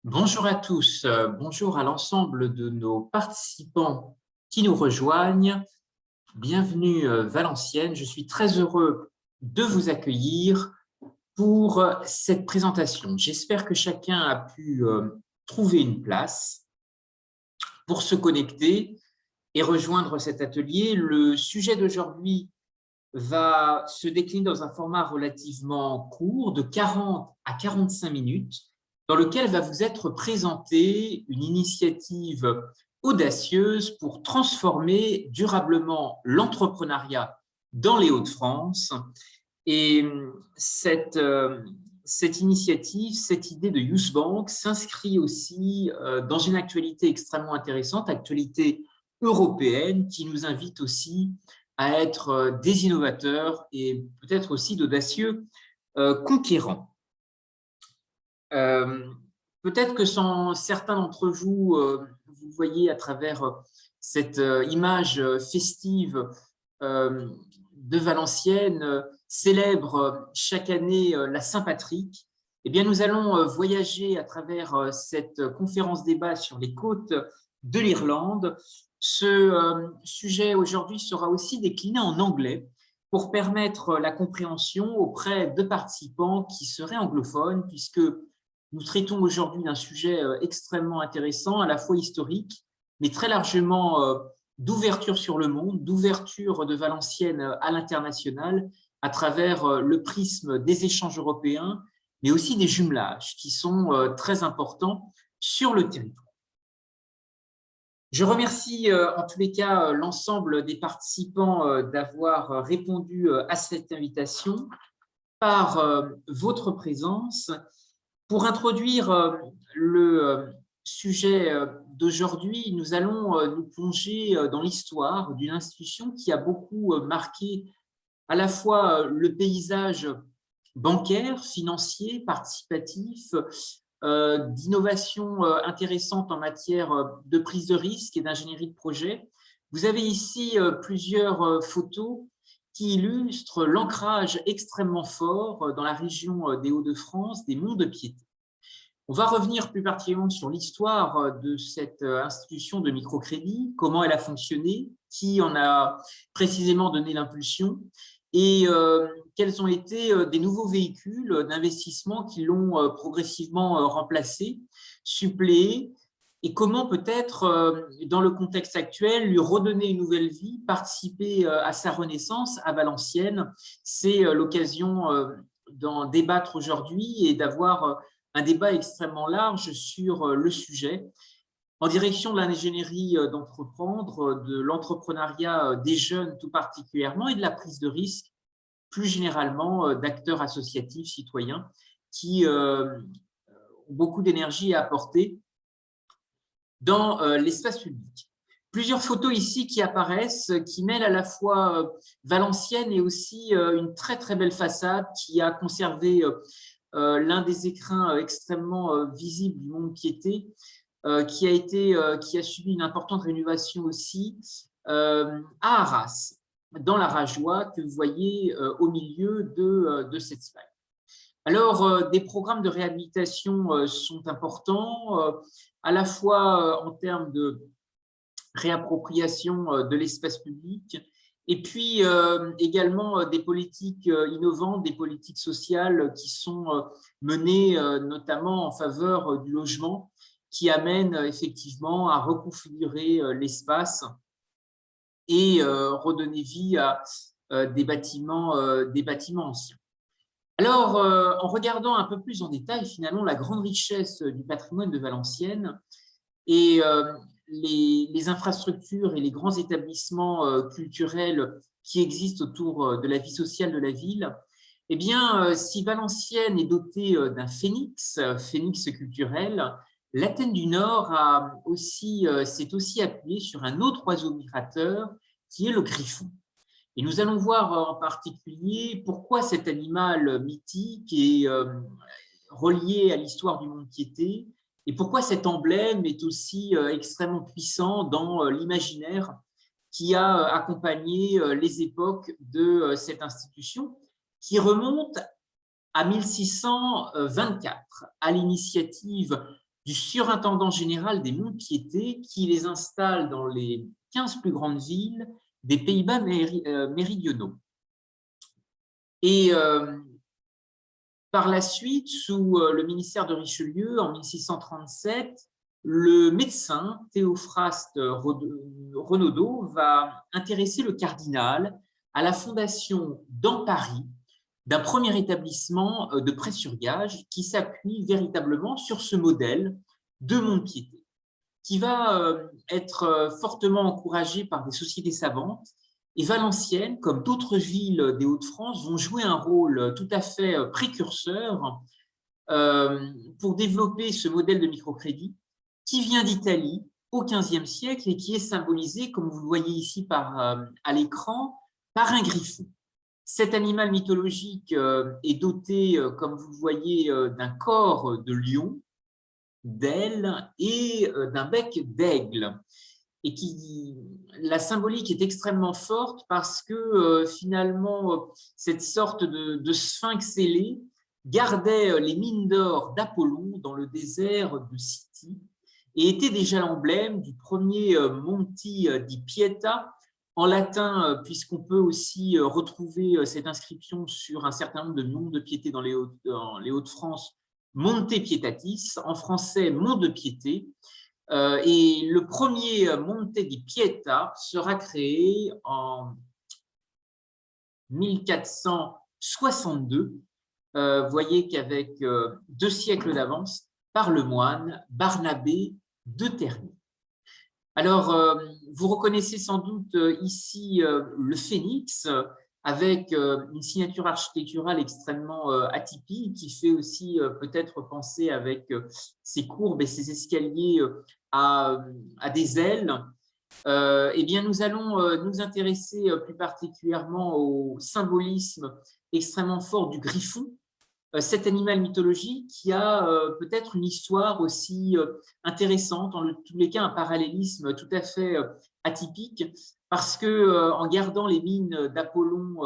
Bonjour à tous, bonjour à l'ensemble de nos participants qui nous rejoignent. Bienvenue Valenciennes, je suis très heureux de vous accueillir pour cette présentation. J'espère que chacun a pu trouver une place pour se connecter et rejoindre cet atelier. Le sujet d'aujourd'hui va se décliner dans un format relativement court, de 40 à 45 minutes, dans lequel va vous être présentée une initiative audacieuse pour transformer durablement l'entrepreneuriat dans les Hauts-de-France. Et cette initiative, cette idée de Youth Bank s'inscrit aussi dans une actualité extrêmement intéressante, actualité européenne, qui nous invite aussi à être des innovateurs et peut-être aussi d'audacieux conquérants. Peut-être que certains d'entre vous, vous voyez à travers cette image festive de Valenciennes, célèbre chaque année la Saint-Patrick. Eh bien, nous allons voyager à travers cette conférence débat sur les côtes de l'Irlande. Ce sujet aujourd'hui sera aussi décliné en anglais pour permettre la compréhension auprès de participants qui seraient anglophones, puisque nous traitons aujourd'hui d'un sujet extrêmement intéressant, à la fois historique, mais très largement d'ouverture sur le monde, d'ouverture de Valenciennes à l'international à travers le prisme des échanges européens, mais aussi des jumelages qui sont très importants sur le territoire. Je remercie en tous les cas l'ensemble des participants d'avoir répondu à cette invitation par votre présence. Pour introduire le sujet d'aujourd'hui, nous allons nous plonger dans l'histoire d'une institution qui a beaucoup marqué à la fois le paysage bancaire, financier, participatif, d'innovation intéressante en matière de prise de risque et d'ingénierie de projet. Vous avez ici plusieurs photos qui illustrent l'ancrage extrêmement fort dans la région des Hauts-de-France des monts de Piété. On va revenir plus particulièrement sur l'histoire de cette institution de microcrédit, comment elle a fonctionné, qui en a précisément donné l'impulsion et quels ont été des nouveaux véhicules d'investissement qui l'ont progressivement remplacé, suppléé, et comment peut-être, dans le contexte actuel, lui redonner une nouvelle vie, participer à sa renaissance à Valenciennes. C'est l'occasion d'en débattre aujourd'hui et d'avoir un débat extrêmement large sur le sujet, en direction de l'ingénierie d'entreprendre, de l'entrepreneuriat des jeunes tout particulièrement et de la prise de risque, plus généralement d'acteurs associatifs citoyens qui ont beaucoup d'énergie à apporter dans l'espace public. Plusieurs photos ici qui apparaissent, qui mêlent à la fois Valenciennes et aussi une très très belle façade qui a conservé l'un des écrins extrêmement visibles du mont de Piété, qui a subi une importante rénovation aussi à Arras, dans la Rajoie, que vous voyez au milieu de cette slide. Alors, des programmes de réhabilitation sont importants, à la fois en termes de réappropriation de l'espace public, et puis également des politiques innovantes, des politiques sociales qui sont menées notamment en faveur du logement, qui amènent effectivement à reconfigurer l'espace et redonner vie à des bâtiments anciens. Alors, en regardant un peu plus en détail finalement la grande richesse du patrimoine de Valenciennes et les infrastructures et les grands établissements culturels qui existent autour de la vie sociale de la ville, eh bien, si Valenciennes est dotée d'un phénix culturel, l'Athènes du Nord s'est aussi appuyée sur un autre oiseau migrateur qui est le griffon. Et nous allons voir en particulier pourquoi cet animal mythique est relié à l'histoire du mont de Piété et pourquoi cet emblème est aussi extrêmement puissant dans l'imaginaire qui a accompagné les époques de cette institution, qui remonte à 1624, à l'initiative du surintendant général des monts-de-piété qui les installe dans les 15 plus grandes villes des Pays-Bas méridionaux. Et par la suite, sous le ministère de Richelieu, en 1637, le médecin Théophraste Renaudot va intéresser le cardinal à la fondation dans Paris d'un premier établissement de prêt sur gage qui s'appuie véritablement sur ce modèle de mont-de-piété, qui va être fortement encouragé par des sociétés savantes. Et Valenciennes, comme d'autres villes des Hauts-de-France, vont jouer un rôle tout à fait précurseur pour développer ce modèle de microcrédit qui vient d'Italie au XVe siècle et qui est symbolisé, comme vous le voyez ici à l'écran, par un griffon. Cet animal mythologique est doté, comme vous le voyez, d'un corps de lion, d'ailes et d'un bec d'aigle. Et la symbolique est extrêmement forte parce que finalement, cette sorte de sphinx ailé gardait les mines d'or d'Apollon dans le désert de Scythie et était déjà l'emblème du premier Monti di Pietà, en latin, puisqu'on peut aussi retrouver cette inscription sur un certain nombre de noms de piété dans les Hauts-de-France, Monte Pietatis, en français Mont de Piété. Et le premier Monte di Pietà sera créé en 1462. Vous voyez qu'avec 2 siècles d'avance, par le moine Barnabé de Terni. Alors, vous reconnaissez sans doute ici le phénix avec une signature architecturale extrêmement atypique qui fait aussi peut-être penser avec ses courbes et ses escaliers à des ailes. Eh bien, nous allons nous intéresser plus particulièrement au symbolisme extrêmement fort du griffon, cet animal mythologique qui a peut-être une histoire aussi intéressante, en tous les cas un parallélisme tout à fait atypique, parce que en gardant les mines d'Apollon,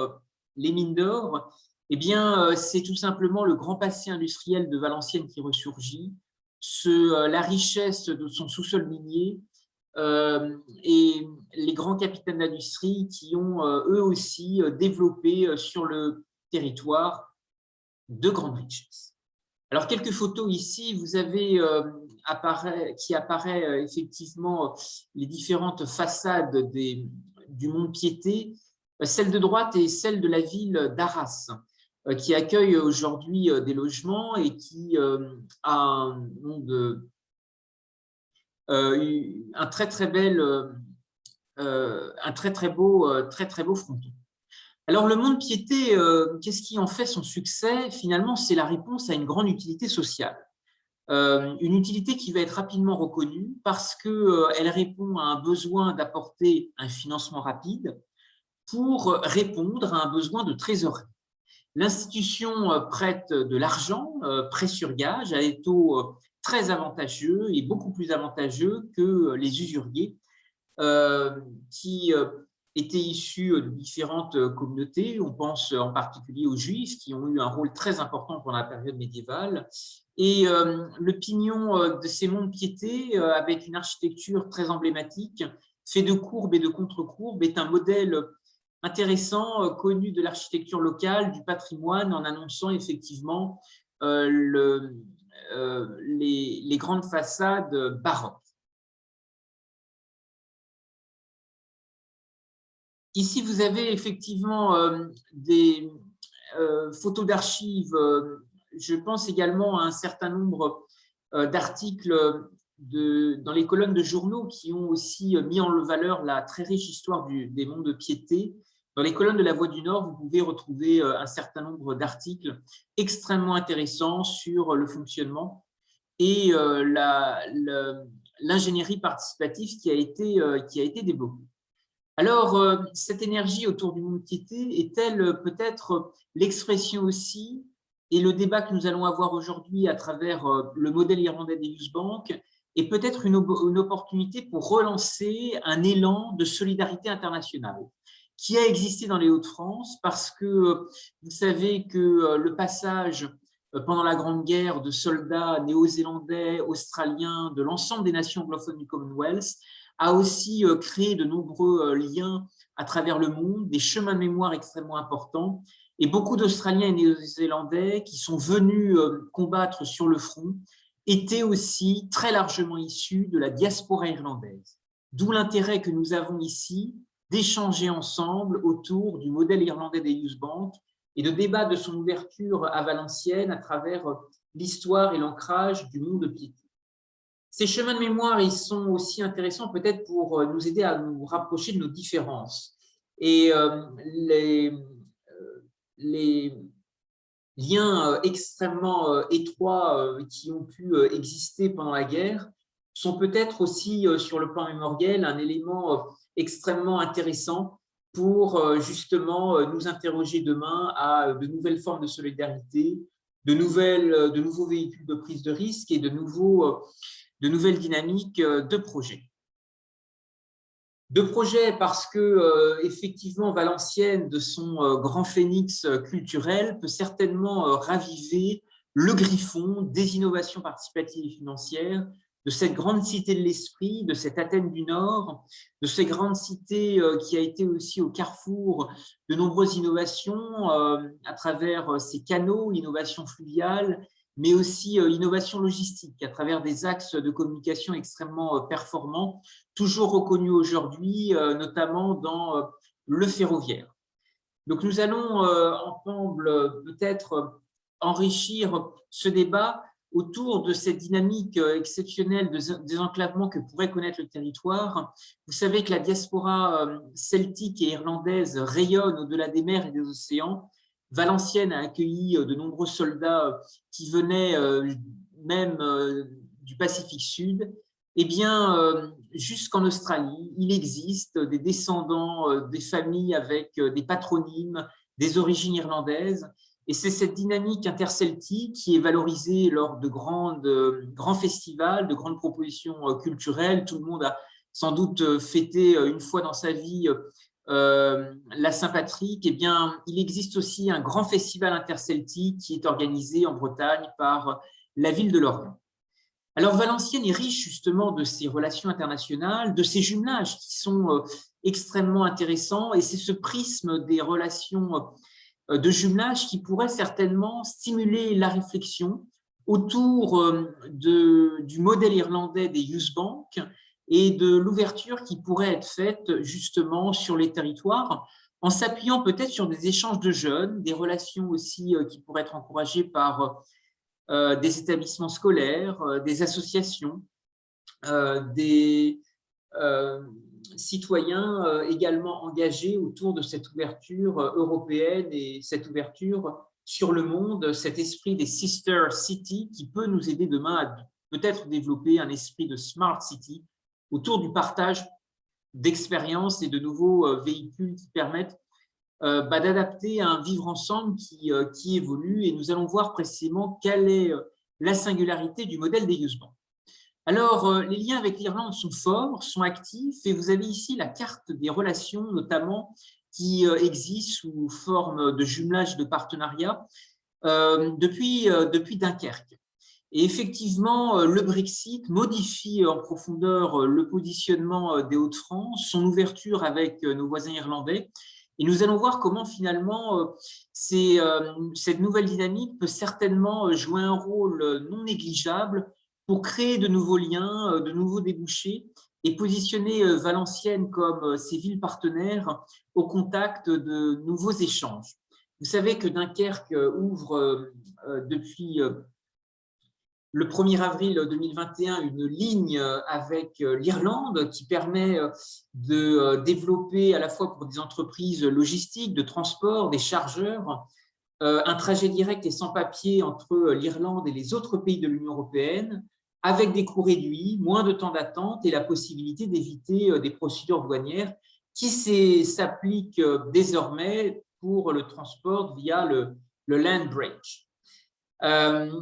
les mines d'or, eh bien c'est tout simplement le grand passé industriel de Valenciennes qui ressurgit, la richesse de son sous-sol minier et les grands capitaines d'industrie qui ont eux aussi développé sur le territoire de grandes richesses. Alors, quelques photos ici, vous avez qui apparaît effectivement les différentes façades du Mont-de-Piété. Celle de droite est celle de la ville d'Arras, qui accueille aujourd'hui des logements et qui a un très beau fronton. Alors, le Mont-de-Piété, qu'est-ce qui en fait son succès? Finalement, c'est la réponse à une grande utilité sociale. Une utilité qui va être rapidement reconnue parce qu'elle répond à un besoin d'apporter un financement rapide pour répondre à un besoin de trésorerie. L'institution prête de l'argent, prêt sur gage, à des taux très avantageux et beaucoup plus avantageux que les usuriers qui étaient issus de différentes communautés. On pense en particulier aux Juifs qui ont eu un rôle très important pendant la période médiévale. Et le pignon de ces monts-de-piété, avec une architecture très emblématique, fait de courbes et de contre-courbes, est un modèle intéressant, connu de l'architecture locale, du patrimoine, en annonçant effectivement les grandes façades baroques. Ici, vous avez effectivement des photos d'archives. Je pense également à un certain nombre d'articles dans les colonnes de journaux qui ont aussi mis en valeur la très riche histoire des monts-de-piété. Dans les colonnes de la Voix du Nord, vous pouvez retrouver un certain nombre d'articles extrêmement intéressants sur le fonctionnement et l'ingénierie participative qui a été développée. Alors, cette énergie autour du Mont-de-Piété est-elle peut-être l'expression aussi, et le débat que nous allons avoir aujourd'hui à travers le modèle irlandais des Youth Bank, est peut-être une opportunité pour relancer un élan de solidarité internationale qui a existé dans les Hauts-de-France parce que vous savez que le passage pendant la Grande Guerre de soldats néo-zélandais, australiens, de l'ensemble des nations anglophones du Commonwealth, a aussi créé de nombreux liens à travers le monde, des chemins de mémoire extrêmement importants. Et beaucoup d'Australiens et Néo-Zélandais qui sont venus combattre sur le front étaient aussi très largement issus de la diaspora irlandaise. D'où l'intérêt que nous avons ici d'échanger ensemble autour du modèle irlandais des Youth Bank et de débattre de son ouverture à Valenciennes à travers l'histoire et l'ancrage du monde de Piété. Ces chemins de mémoire, ils sont aussi intéressants peut-être pour nous aider à nous rapprocher de nos différences. Et les liens extrêmement étroits qui ont pu exister pendant la guerre sont peut-être aussi, sur le plan mémoriel, un élément extrêmement intéressant pour justement nous interroger demain à de nouvelles formes de solidarité, de nouveaux véhicules de prise de risque et de nouvelles dynamiques de projets. De projets parce que, effectivement, Valenciennes, de son grand phénix culturel, peut certainement raviver le griffon des innovations participatives et financières, de cette grande cité de l'esprit, de cette Athènes du Nord, de cette grande cité qui a été aussi au carrefour de nombreuses innovations à travers ses canaux, innovations fluviales, mais aussi innovation logistique à travers des axes de communication extrêmement performants, toujours reconnus aujourd'hui, notamment dans le ferroviaire. Donc nous allons ensemble peut-être enrichir ce débat autour de cette dynamique exceptionnelle de désenclavement que pourrait connaître le territoire. Vous savez que la diaspora celtique et irlandaise rayonne au-delà des mers et des océans. Valenciennes a accueilli de nombreux soldats qui venaient même du Pacifique Sud. Eh bien, jusqu'en Australie, il existe des descendants des familles avec des patronymes, des origines irlandaises. Et c'est cette dynamique interceltique qui est valorisée lors de grands festivals, de grandes propositions culturelles. Tout le monde a sans doute fêté une fois dans sa vie la Saint-Patrick. Eh bien, il existe aussi un grand festival interceltique qui est organisé en Bretagne par la ville de Lorient. Alors, Valenciennes est riche justement de ces relations internationales, de ces jumelages qui sont extrêmement intéressants, et c'est ce prisme des relations de jumelage qui pourrait certainement stimuler la réflexion autour du modèle irlandais des Youth Bank et de l'ouverture qui pourrait être faite justement sur les territoires en s'appuyant peut-être sur des échanges de jeunes, des relations aussi qui pourraient être encouragées par des établissements scolaires, des associations, des citoyens également engagés autour de cette ouverture européenne et cette ouverture sur le monde, cet esprit des sister cities qui peut nous aider demain à peut-être développer un esprit de smart city autour du partage d'expériences et de nouveaux véhicules qui permettent d'adapter un vivre ensemble qui évolue, et nous allons voir précisément quelle est la singularité du modèle des Youth Bank. Alors, les liens avec l'Irlande sont forts, sont actifs, et vous avez ici la carte des relations, notamment, qui existent sous forme de jumelage de partenariat depuis Dunkerque. Et effectivement, le Brexit modifie en profondeur le positionnement des Hauts-de-France, son ouverture avec nos voisins irlandais. Et nous allons voir comment finalement cette nouvelle dynamique peut certainement jouer un rôle non négligeable pour créer de nouveaux liens, de nouveaux débouchés et positionner Valenciennes comme ces villes partenaires au contact de nouveaux échanges. Vous savez que Dunkerque ouvre depuis le 1er avril 2021 une ligne avec l'Irlande qui permet de développer à la fois pour des entreprises logistiques, de transport, des chargeurs, un trajet direct et sans papier entre l'Irlande et les autres pays de l'Union européenne, avec des coûts réduits, moins de temps d'attente et la possibilité d'éviter des procédures douanières qui s'appliquent désormais pour le transport via le land bridge.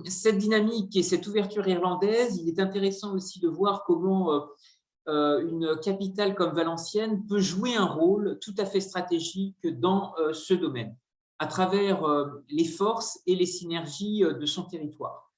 Cette dynamique et cette ouverture irlandaise, il est intéressant aussi de voir comment une capitale comme Valenciennes peut jouer un rôle tout à fait stratégique dans ce domaine. à travers les forces et les synergies de son territoire.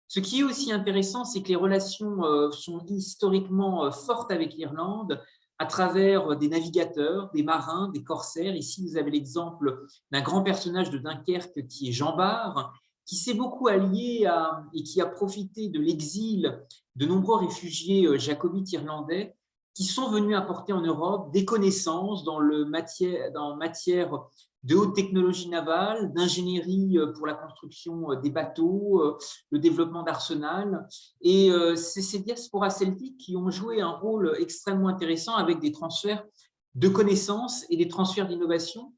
Ce qui est aussi intéressant, c'est que les relations sont historiquement fortes avec l'Irlande à travers des navigateurs, des marins, des corsaires. Ici, vous avez l'exemple d'un grand personnage de Dunkerque qui est Jean Bart, qui s'est beaucoup allié et qui a profité de l'exil de nombreux réfugiés jacobites irlandais qui sont venus apporter en Europe des connaissances dans matière de haute technologie navale, d'ingénierie pour la construction des bateaux, le développement d'arsenal. Et c'est ces diasporas celtiques qui ont joué un rôle extrêmement intéressant avec des transferts de connaissances et des transferts d'innovation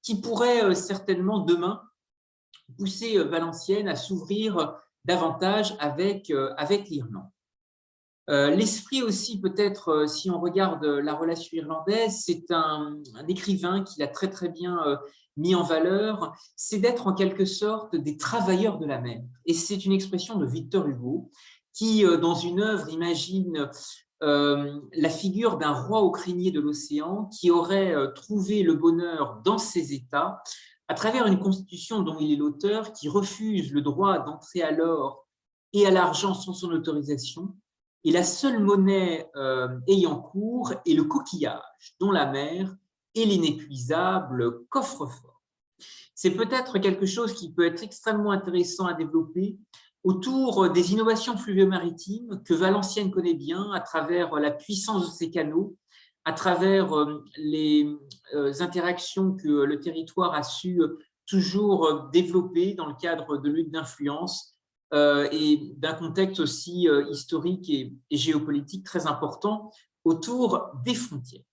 qui pourraient certainement demain pousser Valenciennes à s'ouvrir davantage avec l'Irlande. L'esprit aussi, peut-être, si on regarde la relation irlandaise, c'est un écrivain qui l'a très très bien mis en valeur, c'est d'être en quelque sorte des travailleurs de la mer. Et c'est une expression de Victor Hugo qui, dans une œuvre, imagine la figure d'un roi au crinier de l'océan qui aurait trouvé le bonheur dans ses États à travers une constitution dont il est l'auteur, qui refuse le droit d'entrer à l'or et à l'argent sans son autorisation. Et la seule monnaie ayant cours est le coquillage, dont la mer est l'inépuisable coffre-fort. C'est peut-être quelque chose qui peut être extrêmement intéressant à développer autour des innovations fluvio-maritimes que Valenciennes connaît bien à travers la puissance de ses canaux, à travers les interactions que le territoire a su toujours développer dans le cadre de luttes d'influence, et d'un contexte aussi historique et géopolitique très important autour des frontières.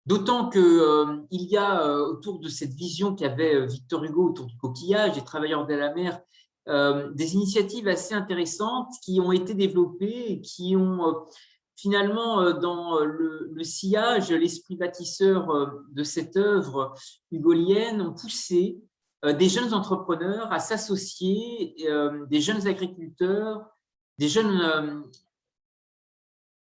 D'autant qu'il y a autour de cette vision qu'avait Victor Hugo autour du coquillage, des travailleurs de la mer, des initiatives assez intéressantes qui ont été développées et qui ont finalement, dans le sillage, l'esprit bâtisseur de cette œuvre hugolienne, ont poussé des jeunes entrepreneurs à s'associer, des jeunes agriculteurs, des jeunes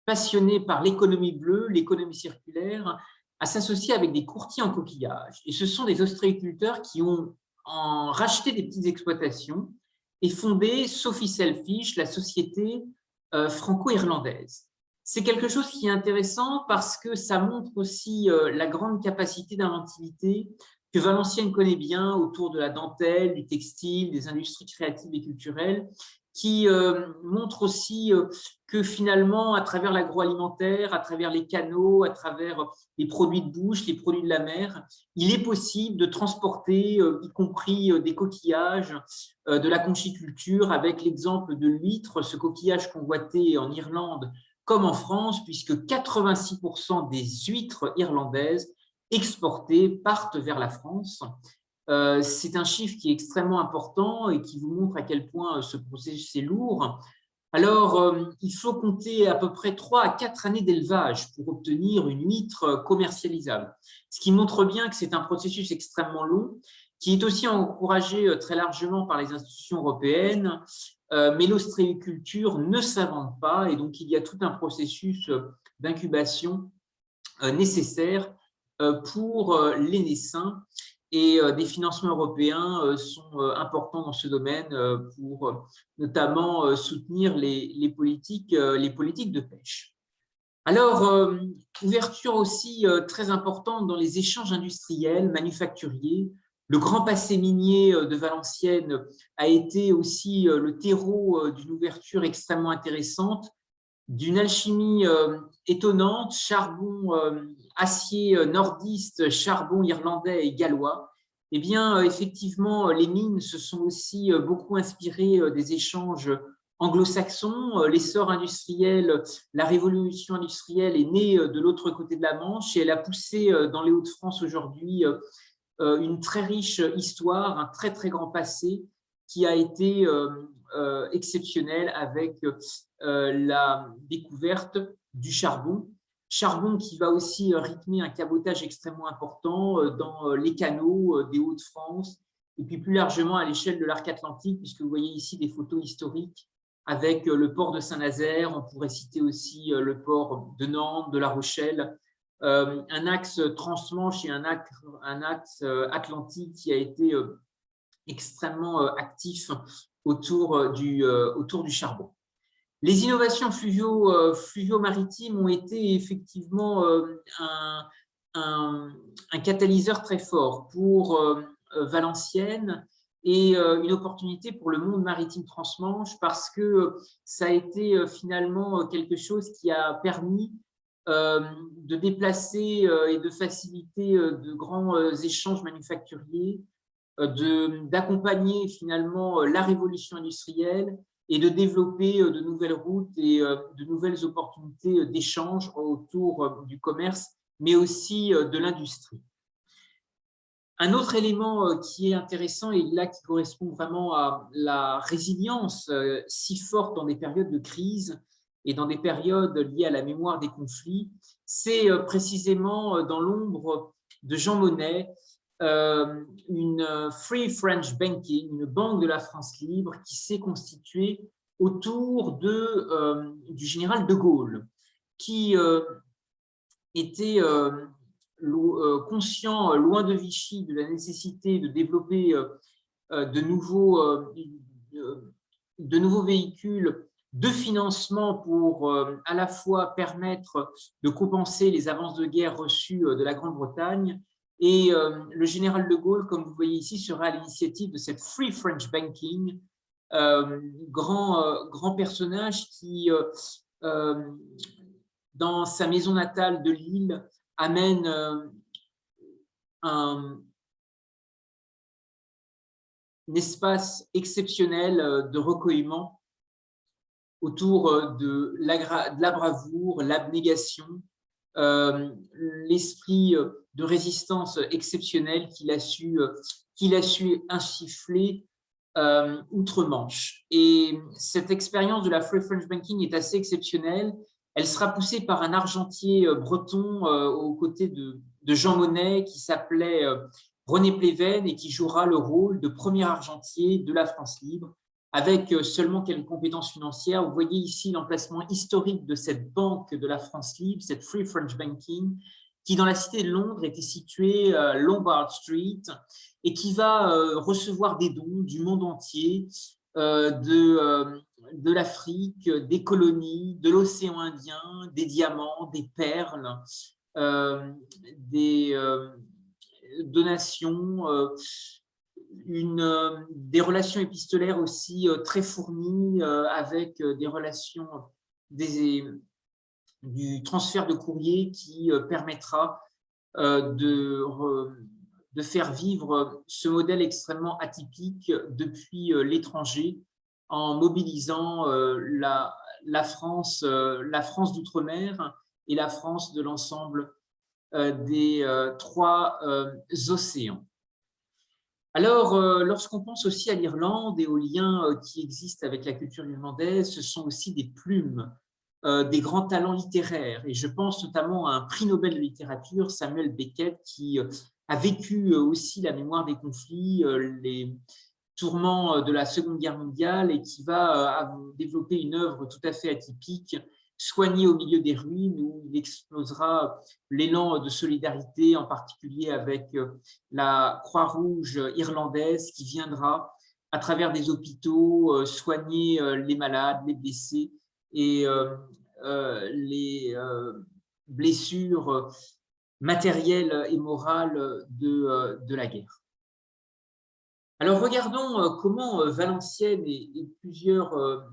passionnés par l'économie bleue, l'économie circulaire, à s'associer avec des courtiers en coquillage. Et ce sont des ostréiculteurs qui ont racheté des petites exploitations et fondé Sophie Selfish, la société franco-irlandaise. C'est quelque chose qui est intéressant parce que ça montre aussi la grande capacité d'inventivité que Valenciennes connaît bien autour de la dentelle, du textile, des industries créatives et culturelles, qui montre aussi que finalement, à travers l'agroalimentaire, à travers les canaux, à travers les produits de bouche, les produits de la mer, il est possible de transporter, y compris des coquillages, de la conchiculture, avec l'exemple de l'huître, ce coquillage convoité en Irlande comme en France, puisque 86% des huîtres irlandaises exportées partent vers la France. C'est un chiffre qui est extrêmement important et qui vous montre à quel point ce processus est lourd. Alors, il faut compter à peu près 3 à 4 années d'élevage pour obtenir une huître commercialisable, ce qui montre bien que c'est un processus extrêmement long, qui est aussi encouragé très largement par les institutions européennes, mais l'ostréiculture ne s'invente pas et donc il y a tout un processus d'incubation nécessaire pour les naissins. Et des financements européens sont importants dans ce domaine pour notamment soutenir les politiques de pêche. Alors, ouverture aussi très importante dans les échanges industriels, manufacturiers. Le grand passé minier de Valenciennes a été aussi le terreau d'une ouverture extrêmement intéressante, d'une alchimie étonnante, charbon, acier nordiste, charbon irlandais et gallois. Eh bien, effectivement, les mines se sont aussi beaucoup inspirées des échanges anglo-saxons. L'essor industriel, la révolution industrielle est née de l'autre côté de la Manche et elle a poussé dans les Hauts-de-France aujourd'hui une très riche histoire, un très très grand passé qui a été exceptionnel avec la découverte du charbon. Charbon qui va aussi rythmer un cabotage extrêmement important dans les canaux des Hauts-de-France et puis plus largement à l'échelle de l'arc atlantique, puisque vous voyez ici des photos historiques avec le port de Saint-Nazaire. On pourrait citer aussi le port de Nantes, de La Rochelle, un axe transmanche et un axe atlantique qui a été extrêmement actif autour du charbon. Les innovations fluvio-maritimes ont été effectivement un catalyseur très fort pour Valenciennes et une opportunité pour le monde maritime transmanche parce que ça a été finalement quelque chose qui a permis de déplacer et de faciliter de grands échanges manufacturiers, d'accompagner finalement la révolution industrielle et de développer de nouvelles routes et de nouvelles opportunités d'échange autour du commerce, mais aussi de l'industrie. Un autre élément qui est intéressant et là qui correspond vraiment à la résilience si forte dans des périodes de crise et dans des périodes liées à la mémoire des conflits, c'est précisément dans l'ombre de Jean Monnet, une Free French Banking, une banque de la France libre qui s'est constituée autour du général de Gaulle, qui était conscient, loin de Vichy, de la nécessité de développer de nouveaux véhicules de financement pour à la fois permettre de compenser les avances de guerre reçues de la Grande-Bretagne. Et le général de Gaulle, comme vous voyez ici, sera à l'initiative de cette Free French Banking, grand personnage qui, dans sa maison natale de Lille, amène un espace exceptionnel de recueillement autour de la bravoure, l'abnégation, l'esprit de résistance exceptionnel qu'il a su insuffler outre-Manche. Et cette expérience de la Free French Banking est assez exceptionnelle. Elle sera poussée par un argentier breton aux côtés de Jean Monnet qui s'appelait René Pleven et qui jouera le rôle de premier argentier de la France libre avec seulement quelques compétences financières. Vous voyez ici l'emplacement historique de cette banque de la France libre, cette Free French Banking, qui dans la cité de Londres était située Lombard Street et qui va recevoir des dons du monde entier, de l'Afrique, des colonies, de l'océan Indien, des diamants, des perles, des donations, des relations épistolaires aussi très fournies avec des relations, du transfert de courrier qui permettra de faire vivre ce modèle extrêmement atypique depuis l'étranger en mobilisant la France d'outre-mer et la France de l'ensemble des trois océans. Alors, lorsqu'on pense aussi à l'Irlande et aux liens qui existent avec la culture irlandaise, ce sont aussi des plumes, des grands talents littéraires. Et je pense notamment à un prix Nobel de littérature, Samuel Beckett, qui a vécu aussi la mémoire des conflits, les tourments de la Seconde Guerre mondiale et qui va développer une œuvre tout à fait atypique, Soigné au milieu des ruines, où il explosera l'élan de solidarité, en particulier avec la Croix-Rouge irlandaise qui viendra, à travers des hôpitaux, soigner les malades, les blessés et les blessures matérielles et morales de la guerre. Alors, regardons comment Valenciennes et plusieurs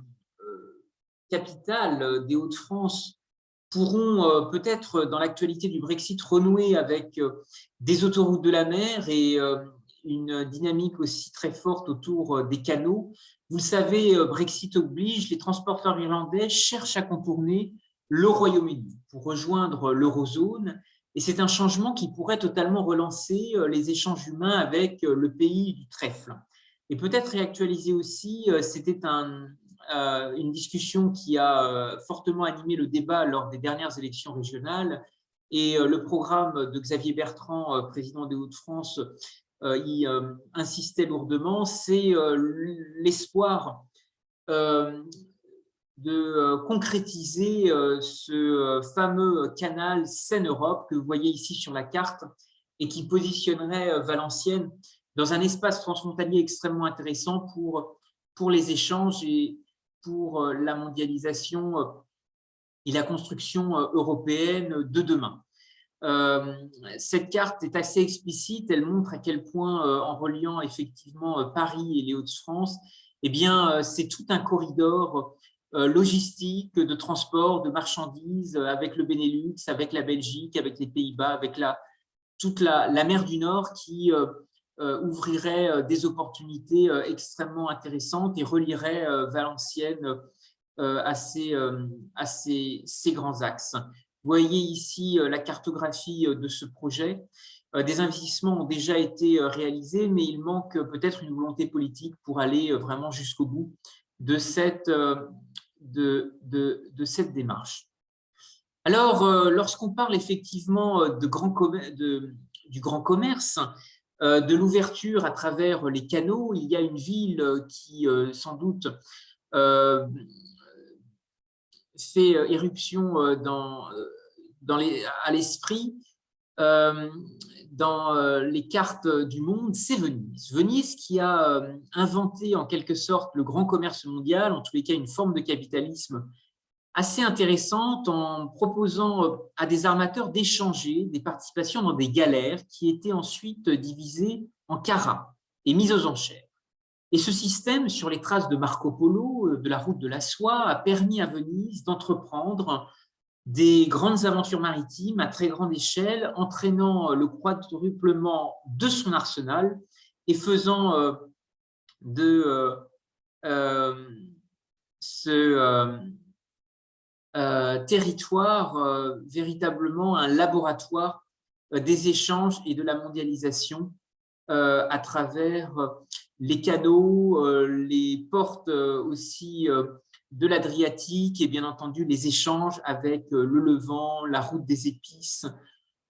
capitales des Hauts-de-France pourront peut-être, dans l'actualité du Brexit, renouer avec des autoroutes de la mer et une dynamique aussi très forte autour des canaux. Vous le savez, Brexit oblige, les transporteurs irlandais cherchent à contourner le Royaume-Uni pour rejoindre l'eurozone. Et c'est un changement qui pourrait totalement relancer les échanges humains avec le pays du trèfle. Et peut-être réactualiser aussi, c'était une discussion qui a fortement animé le débat lors des dernières élections régionales. Et le programme de Xavier Bertrand, président des Hauts-de-France, y insistait lourdement. C'est l'espoir concrétiser ce fameux canal Seine-Europe que vous voyez ici sur la carte et qui positionnerait Valenciennes dans un espace transfrontalier extrêmement intéressant pour les échanges et pour la mondialisation et la construction européenne de demain. Cette carte est assez explicite, elle montre à quel point, en reliant effectivement Paris et les Hauts-de-France, eh bien, c'est tout un corridor logistique, de transport, de marchandises avec le Benelux, avec la Belgique, avec les Pays-Bas, avec toute la mer du Nord qui ouvrirait des opportunités extrêmement intéressantes et relierait Valenciennes à ces grands axes. Vous voyez ici la cartographie de ce projet. Des investissements ont déjà été réalisés, mais il manque peut-être une volonté politique pour aller vraiment jusqu'au bout de cette démarche. Alors, lorsqu'on parle effectivement du grand commerce, de l'ouverture à travers les canaux, il y a une ville qui, sans doute, fait éruption à l'esprit dans les cartes du monde, c'est Venise. Venise qui a inventé en quelque sorte le grand commerce mondial, en tous les cas une forme de capitalisme assez intéressante en proposant à des armateurs d'échanger des participations dans des galères qui étaient ensuite divisées en carats et mises aux enchères. Et ce système, sur les traces de Marco Polo, de la route de la soie, a permis à Venise d'entreprendre des grandes aventures maritimes à très grande échelle, entraînant le quadruplement de son arsenal et faisant de ce territoire véritablement un laboratoire des échanges et de la mondialisation à travers les canaux, les portes aussi de l'Adriatique et bien entendu les échanges avec le Levant, la route des épices,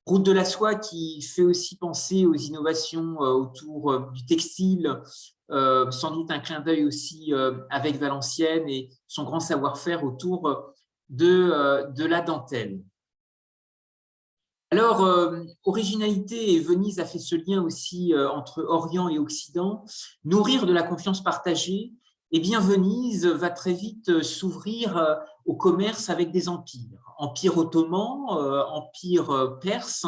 route de la soie qui fait aussi penser aux innovations autour du textile, sans doute un clin d'œil aussi avec Valenciennes et son grand savoir-faire autour de la dentelle. Alors, originalité, et Venise a fait ce lien aussi entre Orient et Occident, nourrir de la confiance partagée, eh bien Venise va très vite s'ouvrir au commerce avec des empires. Empire ottoman, empire perse,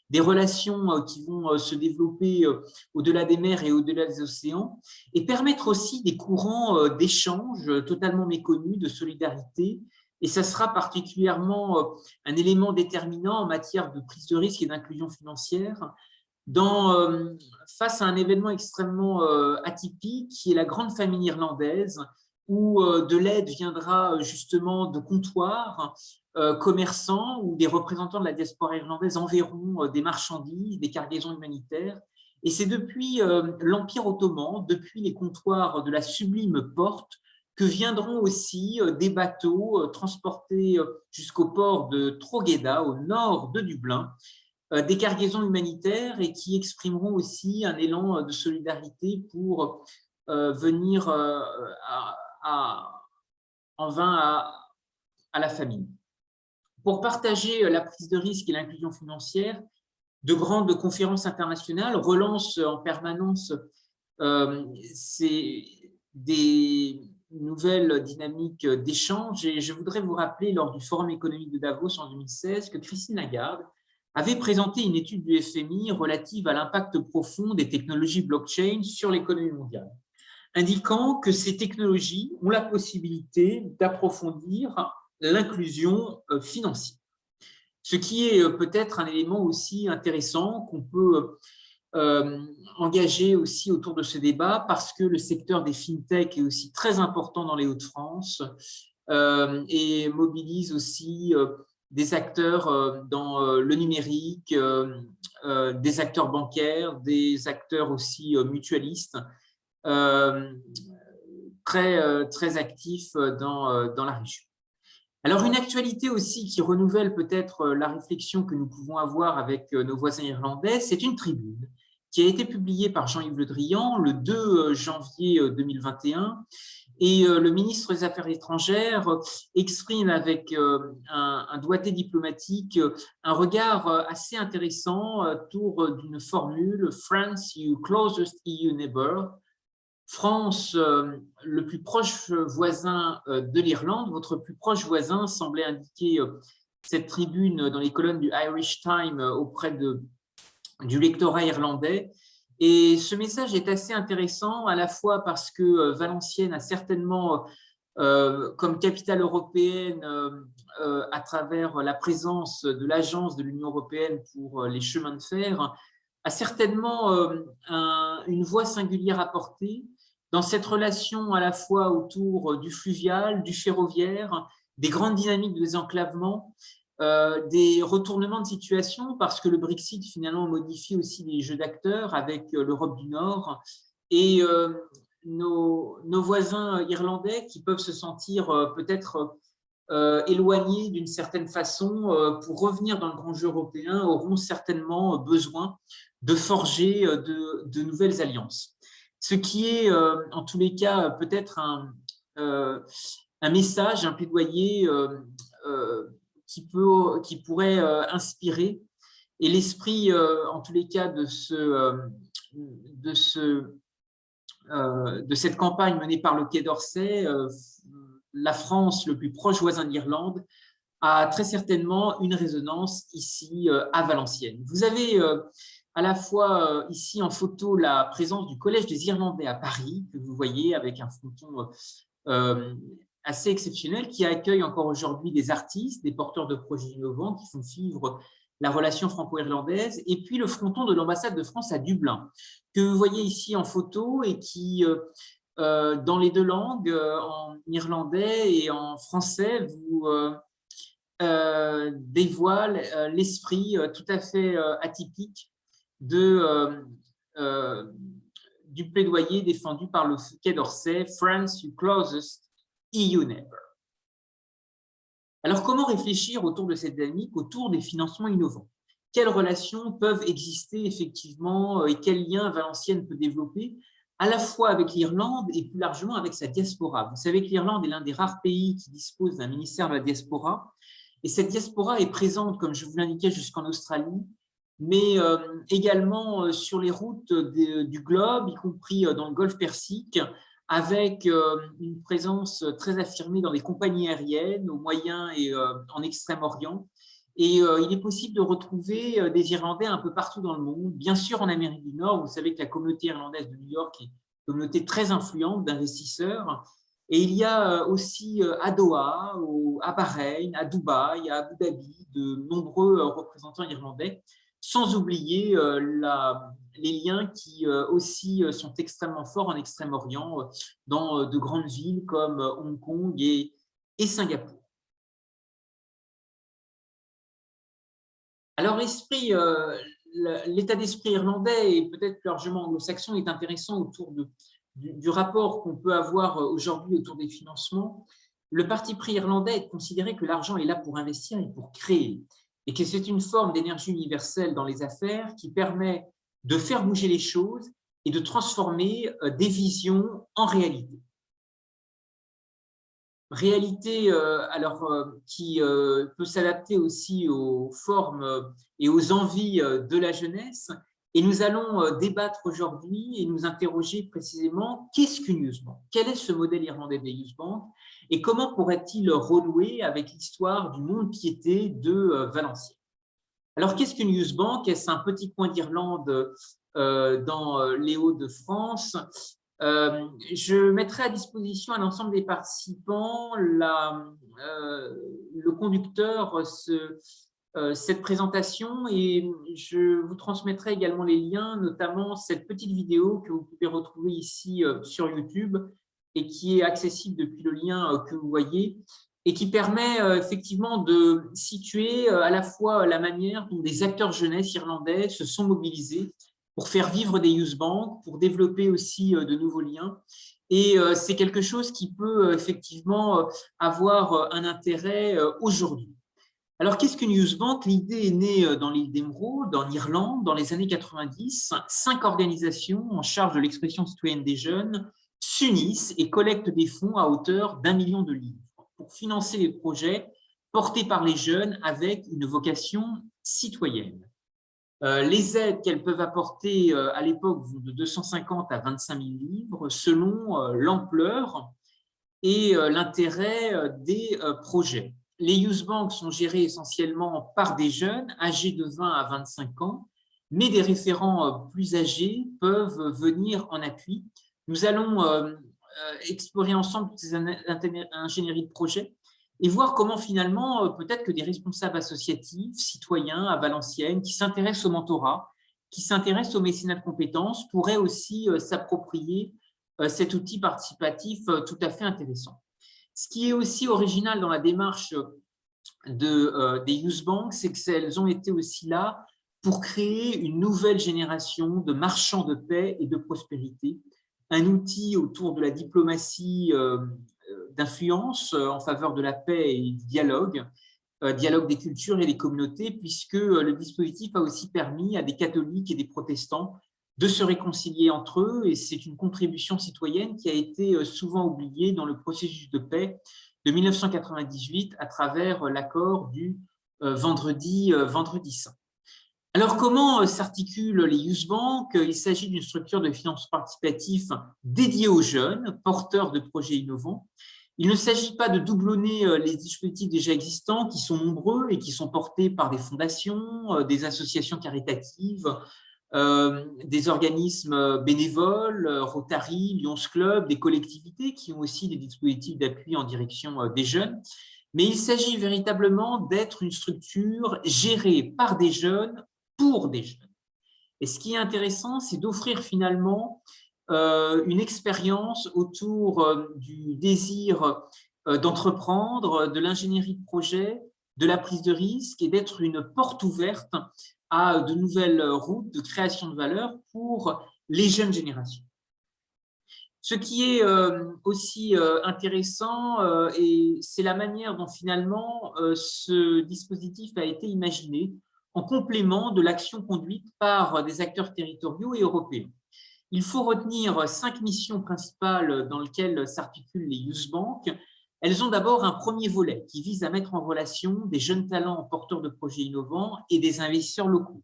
des relations qui vont se développer au-delà des mers et au-delà des océans, et permettre aussi des courants d'échange totalement méconnus, de solidarité. Et ça sera particulièrement un élément déterminant en matière de prise de risque et d'inclusion financière face à un événement extrêmement atypique qui est la grande famine irlandaise, où de l'aide viendra justement de comptoirs commerçants où des représentants de la diaspora irlandaise enverront des marchandises, des cargaisons humanitaires. Et c'est depuis l'Empire ottoman, depuis les comptoirs de la Sublime Porte, que viendront aussi des bateaux transportés jusqu'au port de Drogheda, au nord de Dublin, des cargaisons humanitaires et qui exprimeront aussi un élan de solidarité pour venir en vain à la famine. Pour partager la prise de risque et l'inclusion financière, de grandes conférences internationales relancent en permanence des nouvelles dynamiques d'échange. Et je voudrais vous rappeler, lors du Forum économique de Davos en 2016, que Christine Lagarde avait présenté une étude du FMI relative à l'impact profond des technologies blockchain sur l'économie mondiale, indiquant que ces technologies ont la possibilité d'approfondir l'inclusion financière. Ce qui est peut-être un élément aussi intéressant qu'on peut engagé aussi autour de ce débat parce que le secteur des fintech est aussi très important dans les Hauts-de-France et mobilise aussi des acteurs dans le numérique, des acteurs bancaires, des acteurs aussi mutualistes très actifs dans la région. Alors, une actualité aussi qui renouvelle peut-être la réflexion que nous pouvons avoir avec nos voisins irlandais, c'est une tribune qui a été publiée par Jean-Yves Le Drian le 2 janvier 2021 Et le ministre des Affaires étrangères exprime avec un doigté diplomatique un regard assez intéressant autour d'une formule « France, you closest EU neighbor ». France, le plus proche voisin de l'Irlande, votre plus proche voisin, semblait indiquer cette tribune dans les colonnes du Irish Times auprès du lectorat irlandais. Et ce message est assez intéressant, à la fois parce que Valenciennes a certainement, comme capitale européenne, à travers la présence de l'agence de l'Union européenne pour les chemins de fer, a certainement une voix singulière à porter dans cette relation à la fois autour du fluvial, du ferroviaire, des grandes dynamiques de désenclavement, des retournements de situation, parce que le Brexit finalement modifie aussi les jeux d'acteurs avec l'Europe du Nord et nos voisins irlandais qui peuvent se sentir peut-être éloignés d'une certaine façon pour revenir dans le grand jeu européen auront certainement besoin de forger de nouvelles alliances. Ce qui est en tous les cas peut-être un message, un plaidoyer qui pourrait inspirer, et l'esprit, en tous les cas, de cette campagne menée par le Quai d'Orsay, la France, le plus proche voisin d'Irlande, a très certainement une résonance ici à Valenciennes. Vous avez à la fois ici en photo la présence du Collège des Irlandais à Paris, que vous voyez avec un fronton assez exceptionnel, qui accueille encore aujourd'hui des artistes, des porteurs de projets innovants qui font vivre la relation franco-irlandaise, et puis le fronton de l'ambassade de France à Dublin, que vous voyez ici en photo et qui, dans les deux langues, en irlandais et en français, vous dévoile l'esprit tout à fait atypique du plaidoyer défendu par le Quai d'Orsay, « France, you closest EU neighbor ». Alors, comment réfléchir autour de cette dynamique, autour des financements innovants? Quelles relations peuvent exister effectivement et quels liens Valenciennes peut développer à la fois avec l'Irlande et plus largement avec sa diaspora? Vous savez que l'Irlande est l'un des rares pays qui dispose d'un ministère de la diaspora, et cette diaspora est présente, comme je vous l'indiquais, jusqu'en Australie, mais également sur les routes du globe, y compris dans le Golfe Persique, avec une présence très affirmée dans les compagnies aériennes au Moyen et en Extrême-Orient. Et il est possible de retrouver des Irlandais un peu partout dans le monde, bien sûr en Amérique du Nord. Vous savez que la communauté irlandaise de New York est une communauté très influente d'investisseurs. Et il y a aussi à Doha, à Bahreïn, à Dubaï, à Abu Dhabi, de nombreux représentants irlandais, sans oublier les liens qui aussi sont extrêmement forts en Extrême-Orient, dans de grandes villes comme Hong Kong et Singapour. Alors, l'état d'esprit irlandais et peut-être plus largement anglo-saxon est intéressant autour du rapport qu'on peut avoir aujourd'hui autour des financements. Le parti pris irlandais est de considérer que l'argent est là pour investir et pour créer, et que c'est une forme d'énergie universelle dans les affaires qui permet de faire bouger les choses et de transformer des visions en réalité. Réalité qui peut s'adapter aussi aux formes et aux envies de la jeunesse. Et nous allons débattre aujourd'hui et nous interroger précisément qu'est-ce qu'une Youth Bank? Quel est ce modèle irlandais des Youth Bank? Et comment pourrait-il renouer avec l'histoire du mont-de-piété de Valenciennes? Alors, qu'est-ce qu'une Youth Bank? Est-ce un petit coin d'Irlande dans les Hauts-de-France? Je mettrai à disposition à l'ensemble des participants le conducteur cette présentation, et je vous transmettrai également les liens, notamment cette petite vidéo que vous pouvez retrouver ici sur YouTube et qui est accessible depuis le lien que vous voyez, et qui permet effectivement de situer à la fois la manière dont des acteurs jeunesse irlandais se sont mobilisés pour faire vivre des Youth Bank, pour développer aussi de nouveaux liens. Et c'est quelque chose qui peut effectivement avoir un intérêt aujourd'hui. Alors, qu'est-ce qu'une Youth Bank? L'idée est née dans l'île d'Émeraude, en Irlande, dans les années 90. 5 organisations en charge de l'expression citoyenne des jeunes s'unissent et collectent des fonds à hauteur d'1 million de livres pour financer les projets portés par les jeunes avec une vocation citoyenne. Les aides qu'elles peuvent apporter à l'époque vont de 250 à 25 000 livres selon l'ampleur et l'intérêt des projets. Les Youth Banks sont gérés essentiellement par des jeunes âgés de 20 à 25 ans, mais des référents plus âgés peuvent venir en appui. Nous allons explorer ensemble toutes ces ingénieries de projet et voir comment finalement, peut-être que des responsables associatifs, citoyens à Valenciennes, qui s'intéressent au mentorat, qui s'intéressent au mécénat de compétences, pourraient aussi s'approprier cet outil participatif tout à fait intéressant. Ce qui est aussi original dans la démarche des Youth Banks, c'est qu'elles ont été aussi là pour créer une nouvelle génération de marchands de paix et de prospérité, un outil autour de la diplomatie d'influence en faveur de la paix et du dialogue des cultures et des communautés, puisque le dispositif a aussi permis à des catholiques et des protestants de se réconcilier entre eux, et c'est une contribution citoyenne qui a été souvent oubliée dans le processus de paix de 1998 à travers l'accord du vendredi saint. Alors, comment s'articulent les Youth Banks? Il s'agit d'une structure de financement participatif dédiée aux jeunes, porteurs de projets innovants. Il ne s'agit pas de doublonner les dispositifs déjà existants, qui sont nombreux et qui sont portés par des fondations, des associations caritatives, des organismes bénévoles, Rotary, Lions Club, des collectivités qui ont aussi des dispositifs d'appui en direction des jeunes. Mais il s'agit véritablement d'être une structure gérée par des jeunes pour des jeunes. Et ce qui est intéressant, c'est d'offrir finalement une expérience autour du désir d'entreprendre, de l'ingénierie de projet, de la prise de risque et d'être une porte ouverte à de nouvelles routes de création de valeur pour les jeunes générations. Ce qui est aussi intéressant, et c'est la manière dont finalement ce dispositif a été imaginé en complément de l'action conduite par des acteurs territoriaux et européens. Il faut retenir 5 missions principales dans lesquelles s'articulent les Youth Banks. Elles ont d'abord un premier volet qui vise à mettre en relation des jeunes talents porteurs de projets innovants et des investisseurs locaux.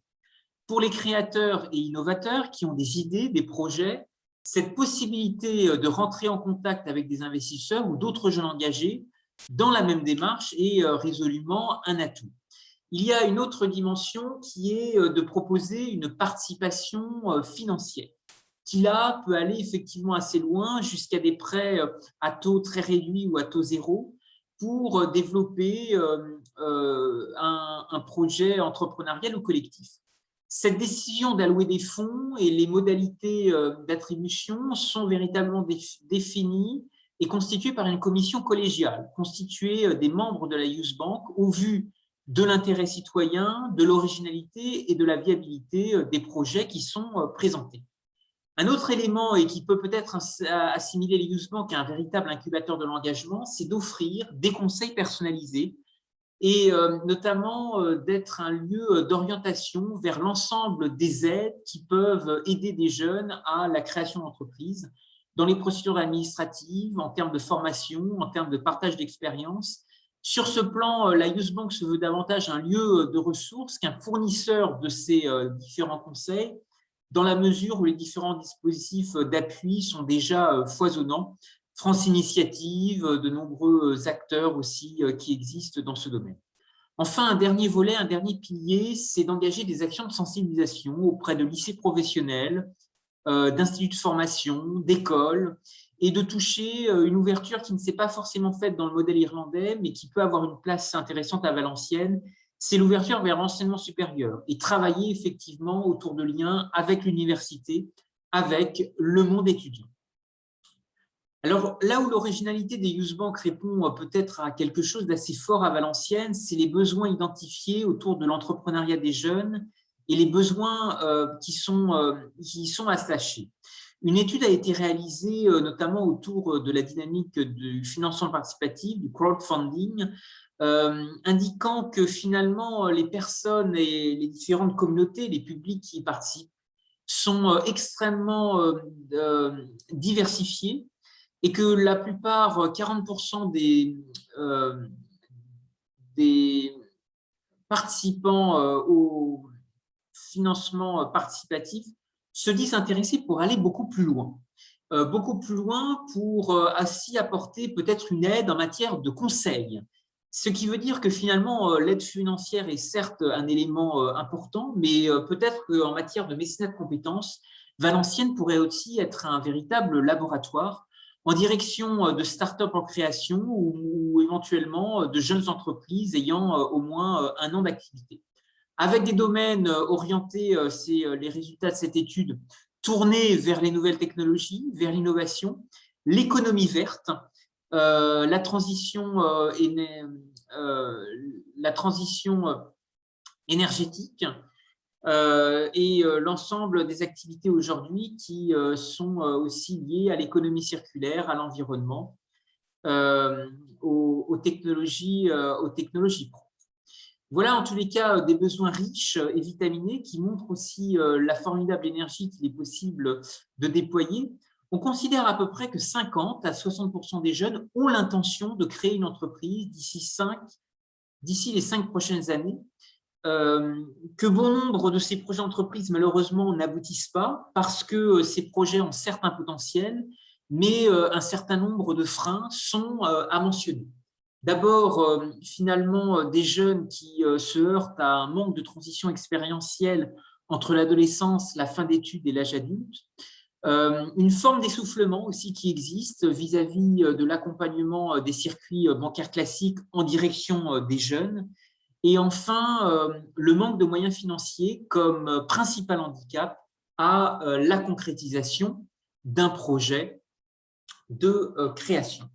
Pour les créateurs et innovateurs qui ont des idées, des projets, cette possibilité de rentrer en contact avec des investisseurs ou d'autres jeunes engagés dans la même démarche est résolument un atout. Il y a une autre dimension qui est de proposer une participation financière, qui là peut aller effectivement assez loin jusqu'à des prêts à taux très réduits ou à taux zéro pour développer un projet entrepreneurial ou collectif. Cette décision d'allouer des fonds et les modalités d'attribution sont véritablement définies et constituées par une commission collégiale, constituée des membres de la Youth Bank au vu de l'intérêt citoyen, de l'originalité et de la viabilité des projets qui sont présentés. Un autre élément, et qui peut peut-être assimiler les Youth Banks à un véritable incubateur de l'engagement, c'est d'offrir des conseils personnalisés et notamment d'être un lieu d'orientation vers l'ensemble des aides qui peuvent aider des jeunes à la création d'entreprises dans les procédures administratives, en termes de formation, en termes de partage d'expérience. Sur ce plan, la Youth Bank se veut davantage un lieu de ressources qu'un fournisseur de ces différents conseils, dans la mesure où les différents dispositifs d'appui sont déjà foisonnants. France Initiative, de nombreux acteurs aussi qui existent dans ce domaine. Enfin, un dernier volet, un dernier pilier, c'est d'engager des actions de sensibilisation auprès de lycées professionnels, d'instituts de formation, d'écoles, et de toucher une ouverture qui ne s'est pas forcément faite dans le modèle irlandais, mais qui peut avoir une place intéressante à Valenciennes, c'est l'ouverture vers l'enseignement supérieur et travailler effectivement autour de liens avec l'université, avec le monde étudiant. Alors, là où l'originalité des Youth Banks répond peut-être à quelque chose d'assez fort à Valenciennes, c'est les besoins identifiés autour de l'entrepreneuriat des jeunes et les besoins qui sont attachés. Une étude a été réalisée notamment autour de la dynamique du financement participatif, du crowdfunding, indiquant que finalement les personnes et les différentes communautés, les publics qui y participent, sont extrêmement diversifiés et que la plupart, 40% des participants au financement participatif se disent intéressés pour aller beaucoup plus loin. Beaucoup plus loin pour ainsi apporter peut-être une aide en matière de conseil. Ce qui veut dire que finalement, l'aide financière est certes un élément important, mais peut-être qu'en matière de mécénat de compétences, Valenciennes pourrait aussi être un véritable laboratoire en direction de start-up en création ou éventuellement de jeunes entreprises ayant au moins un an d'activité. Avec des domaines orientés, c'est les résultats de cette étude, tournés vers les nouvelles technologies, vers l'innovation, l'économie verte, la transition énergétique et l'ensemble des activités aujourd'hui qui sont aussi liées à l'économie circulaire, à l'environnement, aux technologies propres. Voilà en tous les cas des besoins riches et vitaminés qui montrent aussi la formidable énergie qu'il est possible de déployer. On considère à peu près que 50 à 60% des jeunes ont l'intention de créer une entreprise d'ici les 5 prochaines années, que bon nombre de ces projets d'entreprise malheureusement n'aboutissent pas parce que ces projets ont certes un potentiel, mais un certain nombre de freins sont à mentionner. D'abord, finalement, des jeunes qui se heurtent à un manque de transition expérientielle entre l'adolescence, la fin d'études et l'âge adulte. Une forme d'essoufflement aussi qui existe vis-à-vis de l'accompagnement des circuits bancaires classiques en direction des jeunes. Et enfin, le manque de moyens financiers comme principal handicap à la concrétisation d'un projet de création.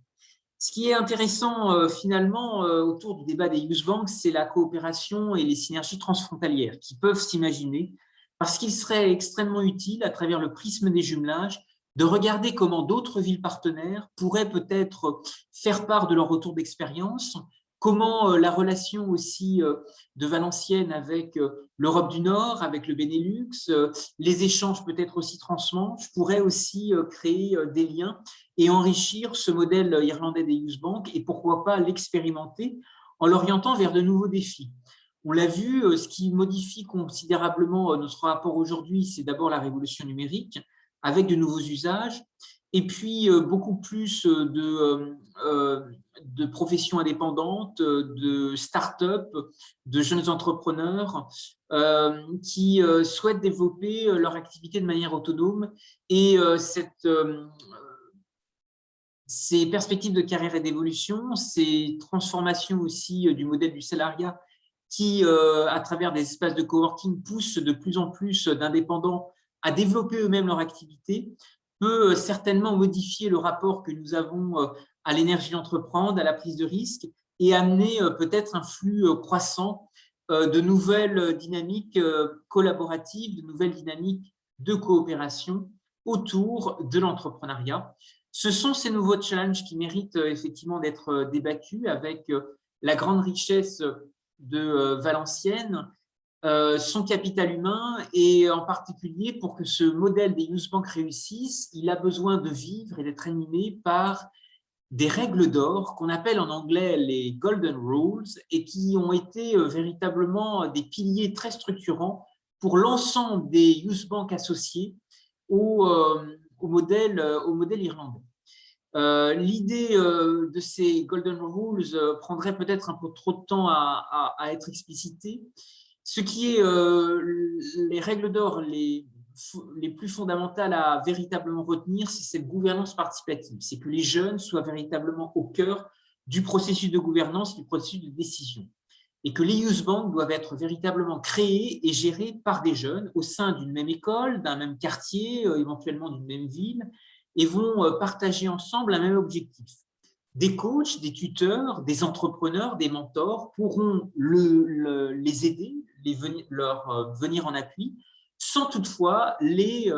Ce qui est intéressant finalement autour du débat des Youth Banks, c'est la coopération et les synergies transfrontalières qui peuvent s'imaginer parce qu'il serait extrêmement utile, à travers le prisme des jumelages, de regarder comment d'autres villes partenaires pourraient peut-être faire part de leur retour d'expérience, comment la relation aussi de Valenciennes avec l'Europe du Nord, avec le Benelux, les échanges peut-être aussi transmanche pourraient aussi créer des liens et enrichir ce modèle irlandais des Youth Banks et pourquoi pas l'expérimenter en l'orientant vers de nouveaux défis. On l'a vu, ce qui modifie considérablement notre rapport aujourd'hui, c'est d'abord la révolution numérique avec de nouveaux usages et puis beaucoup plus de professions indépendantes, de start-up, de jeunes entrepreneurs qui souhaitent développer leur activité de manière autonome et ces perspectives de carrière et d'évolution, ces transformations aussi du modèle du salariat qui, à travers des espaces de coworking, poussent de plus en plus d'indépendants à développer eux-mêmes leur activité, peut certainement modifier le rapport que nous avons à l'énergie d'entreprendre, à la prise de risque et amener peut-être un flux croissant de nouvelles dynamiques collaboratives, de nouvelles dynamiques de coopération autour de l'entrepreneuriat. Ce sont ces nouveaux challenges qui méritent effectivement d'être débattus avec la grande richesse de Valenciennes, son capital humain et en particulier pour que ce modèle des Youth Banks réussisse, il a besoin de vivre et d'être animé par des règles d'or qu'on appelle en anglais les Golden Rules et qui ont été véritablement des piliers très structurants pour l'ensemble des Youth Banks associés au modèle irlandais. L'idée de ces Golden Rules prendrait peut-être un peu trop de temps à être explicitée. Ce qui est les règles d'or les plus fondamentales à véritablement retenir, c'est cette gouvernance participative. C'est que les jeunes soient véritablement au cœur du processus de gouvernance, du processus de décision. Et que les Youth Banks doivent être véritablement créés et gérés par des jeunes au sein d'une même école, d'un même quartier, éventuellement d'une même ville, et vont partager ensemble un même objectif. Des coachs, des tuteurs, des entrepreneurs, des mentors pourront les aider, leur venir en appui, sans toutefois les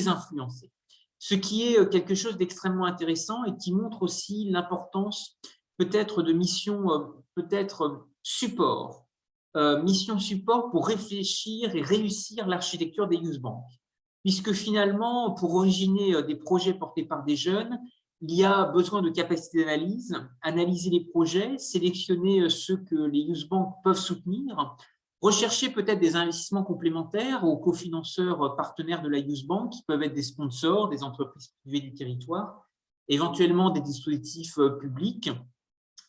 influencer. Ce qui est quelque chose d'extrêmement intéressant et qui montre aussi l'importance peut-être de missions peut-être support, mission support pour réfléchir et réussir l'architecture des Youth Banks. puisque finalement, pour originer des projets portés par des jeunes, il y a besoin de capacité d'analyse, analyser les projets, sélectionner ceux que les youth banks peuvent soutenir, rechercher peut-être des investissements complémentaires aux cofinanceurs partenaires de la youth bank, qui peuvent être des sponsors, des entreprises privées du territoire, éventuellement des dispositifs publics,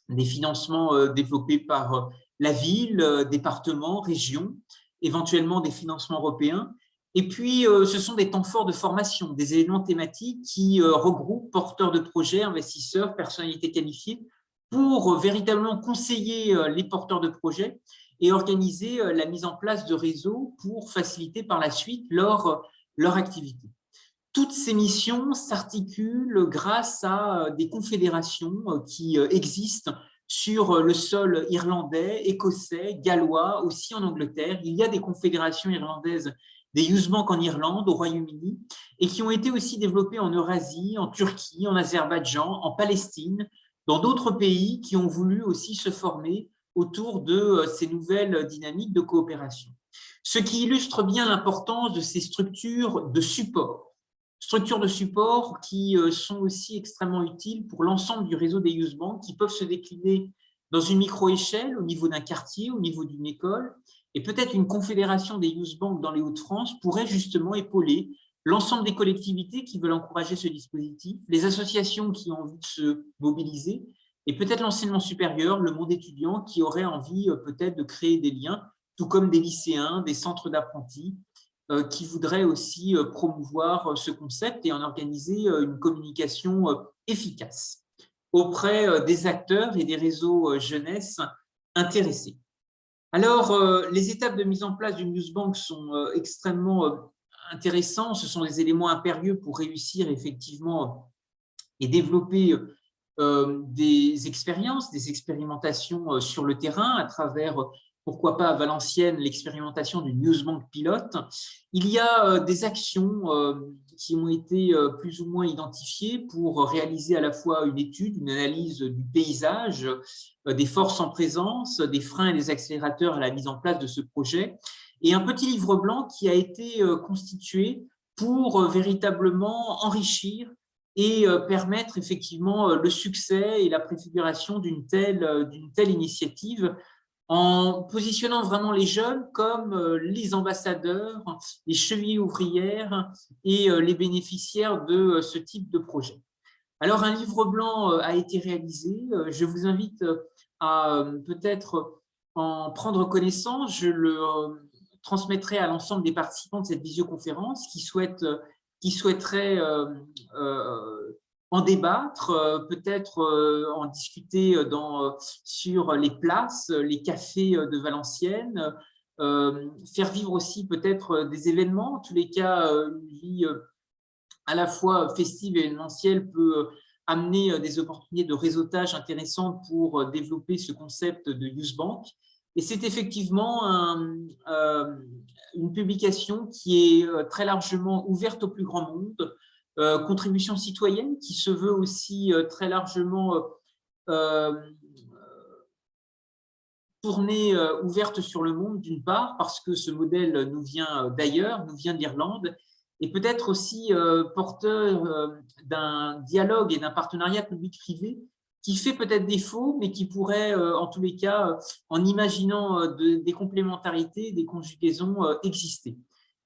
des financements développés par la ville, département, région, éventuellement des financements européens. Et puis, ce sont des temps forts de formation, des événements thématiques qui regroupent porteurs de projets, investisseurs, personnalités qualifiées pour véritablement conseiller les porteurs de projets et organiser la mise en place de réseaux pour faciliter par la suite leur activité. Toutes ces missions s'articulent grâce à des confédérations qui existent sur le sol irlandais, écossais, gallois, aussi en Angleterre. Il y a des confédérations irlandaises, des youth banks en Irlande, au Royaume-Uni, et qui ont été aussi développées en Eurasie, en Turquie, en Azerbaïdjan, en Palestine, dans d'autres pays qui ont voulu aussi se former autour de ces nouvelles dynamiques de coopération. Ce qui illustre bien l'importance de ces structures de support qui sont aussi extrêmement utiles pour l'ensemble du réseau des youth banks, qui peuvent se décliner dans une micro-échelle au niveau d'un quartier, au niveau d'une école, et peut-être une confédération des youth banks dans les Hauts-de-France pourrait justement épauler l'ensemble des collectivités qui veulent encourager ce dispositif, les associations qui ont envie de se mobiliser, et peut-être l'enseignement supérieur, le monde étudiant qui aurait envie peut-être de créer des liens, tout comme des lycéens, des centres d'apprentis, qui voudraient aussi promouvoir ce concept et en organiser une communication efficace auprès des acteurs et des réseaux jeunesse intéressés. Alors, les étapes de mise en place d'une youth bank sont extrêmement intéressantes. Ce sont des éléments impérieux pour réussir effectivement et développer des expériences, des expérimentations sur le terrain à travers, pourquoi pas à Valenciennes, l'expérimentation d'une youth bank pilote. Il y a des actions qui ont été plus ou moins identifiées pour réaliser à la fois une étude, une analyse du paysage, des forces en présence, des freins et des accélérateurs à la mise en place de ce projet, et un petit livre blanc qui a été constitué pour véritablement enrichir et permettre effectivement le succès et la préfiguration d'une telle initiative, en positionnant vraiment les jeunes comme les ambassadeurs, les chevilles ouvrières et les bénéficiaires de ce type de projet. Alors, un livre blanc a été réalisé. Je vous invite à peut-être en prendre connaissance. Je le transmettrai à l'ensemble des participants de cette visioconférence qui souhaiteraient en débattre, peut-être en discuter sur les places, les cafés de Valenciennes, faire vivre aussi peut-être des événements. En tous les cas, une vie à la fois festive et événementielle peut amener des opportunités de réseautage intéressantes pour développer ce concept de youth bank. Et c'est effectivement une publication qui est très largement ouverte au plus grand monde, contribution citoyenne qui se veut aussi très largement tournée, ouverte sur le monde, d'une part, parce que ce modèle nous vient d'ailleurs, nous vient d'Irlande, et peut-être aussi porteur d'un dialogue et d'un partenariat public-privé qui fait peut-être défaut, mais qui pourrait, en tous les cas, en imaginant des complémentarités, des conjugaisons, exister.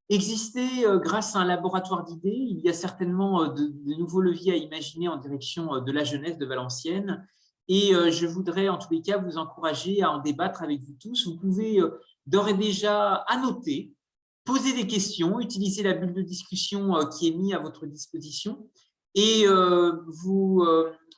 Exister grâce à un laboratoire d'idées, il y a certainement de nouveaux leviers à imaginer en direction de la jeunesse de Valenciennes. Et je voudrais en tous les cas vous encourager à en débattre avec vous tous. Vous pouvez d'ores et déjà annoter, poser des questions, utiliser la bulle de discussion qui est mise à votre disposition et vous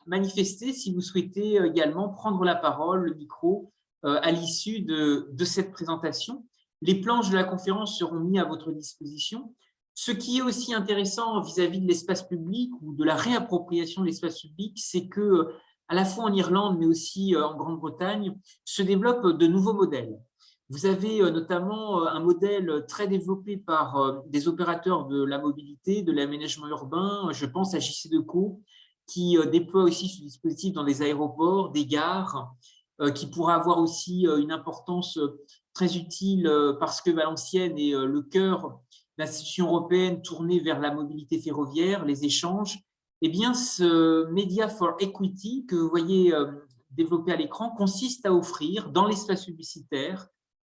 manifester si vous souhaitez également prendre la parole, le micro, à l'issue de cette présentation. Les planches de la conférence seront mises à votre disposition. Ce qui est aussi intéressant vis-à-vis de l'espace public ou de la réappropriation de l'espace public, c'est que, à la fois en Irlande, mais aussi en Grande-Bretagne, se développent de nouveaux modèles. Vous avez notamment un modèle très développé par des opérateurs de la mobilité, de l'aménagement urbain, je pense à JC2Co, qui déploie aussi ce dispositif dans les aéroports, des gares, qui pourra avoir aussi une importance très utile parce que Valenciennes est le cœur d'institutions européennes tournées vers la mobilité ferroviaire, les échanges, eh bien, ce Media for Equity que vous voyez développé à l'écran consiste à offrir dans l'espace publicitaire,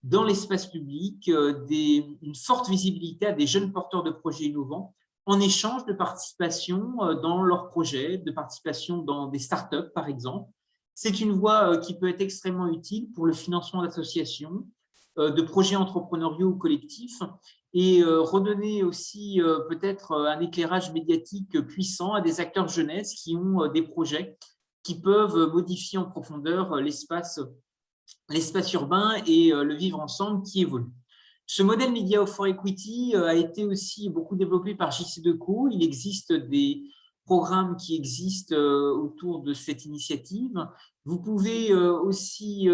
dans l'espace public, une forte visibilité à des jeunes porteurs de projets innovants en échange de participation dans leurs projets, de participation dans des startups, par exemple. C'est une voie qui peut être extrêmement utile pour le financement d'associations, de projets entrepreneuriaux ou collectifs, et redonner aussi peut-être un éclairage médiatique puissant à des acteurs jeunesse qui ont des projets qui peuvent modifier en profondeur l'espace urbain et le vivre ensemble qui évolue. Ce modèle Media for Equity a été aussi beaucoup développé par JC2Co. Il existe des programmes qui existent autour de cette initiative. Vous pouvez aussi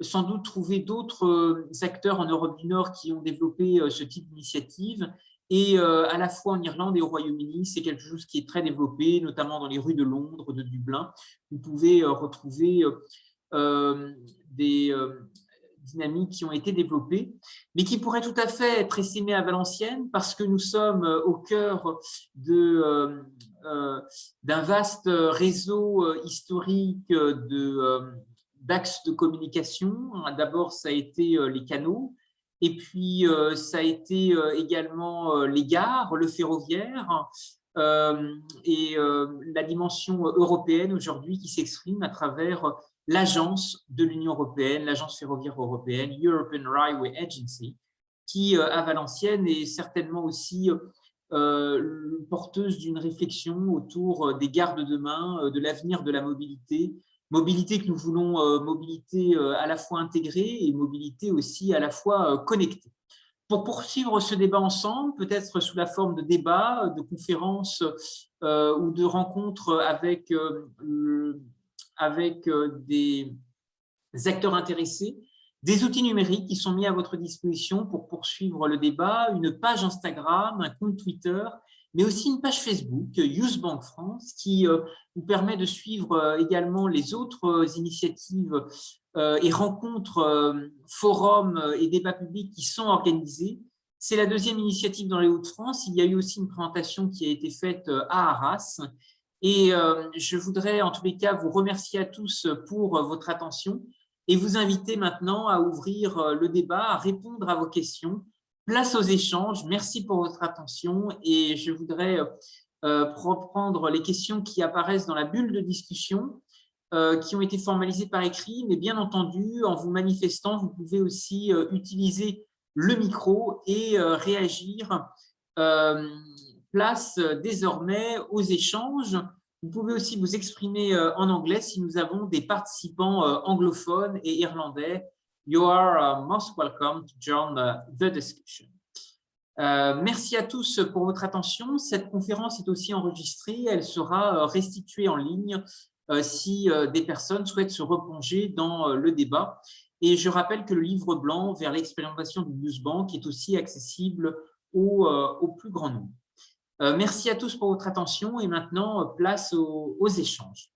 sans doute trouver d'autres acteurs en Europe du Nord qui ont développé ce type d'initiative. Et à la fois en Irlande et au Royaume-Uni, c'est quelque chose qui est très développé, notamment dans les rues de Londres, de Dublin. Vous pouvez retrouver des dynamiques qui ont été développées, mais qui pourraient tout à fait être essaimées à Valenciennes parce que nous sommes au cœur d'un vaste réseau historique d'axes de communication. D'abord, ça a été les canaux, et puis ça a été également les gares, le ferroviaire, et la dimension européenne aujourd'hui qui s'exprime à travers l'agence de l'Union européenne, l'agence ferroviaire européenne, European Railway Agency, qui à Valenciennes est certainement aussi porteuse d'une réflexion autour des gares de demain, de l'avenir de la mobilité, mobilité que nous voulons mobilité à la fois intégrée et mobilité aussi à la fois connectée. Pour poursuivre ce débat ensemble, peut-être sous la forme de débats, de conférences ou de rencontres avec des acteurs intéressés, des outils numériques qui sont mis à votre disposition pour poursuivre le débat, une page Instagram, un compte Twitter, mais aussi une page Facebook, Youth Bank France, qui vous permet de suivre également les autres initiatives et rencontres, forums et débats publics qui sont organisés. C'est la deuxième initiative dans les Hauts-de-France. Il y a eu aussi une présentation qui a été faite à Arras. Et je voudrais en tous les cas vous remercier à tous pour votre attention et vous inviter maintenant à ouvrir le débat, à répondre à vos questions. Place aux échanges. Merci pour votre attention et je voudrais reprendre les questions qui apparaissent dans la bulle de discussion qui ont été formalisées par écrit, mais bien entendu, en vous manifestant, vous pouvez aussi utiliser le micro et réagir. Place désormais aux échanges. Vous pouvez aussi vous exprimer en anglais si nous avons des participants anglophones et irlandais. You are most welcome to join the discussion. Merci à tous pour votre attention. Cette conférence est aussi enregistrée. Elle sera restituée en ligne si des personnes souhaitent se replonger dans le débat. Et je rappelle que le livre blanc vers l'expérimentation du Youth Bank est aussi accessible au plus grand nombre. Merci à tous pour votre attention et maintenant, place aux échanges.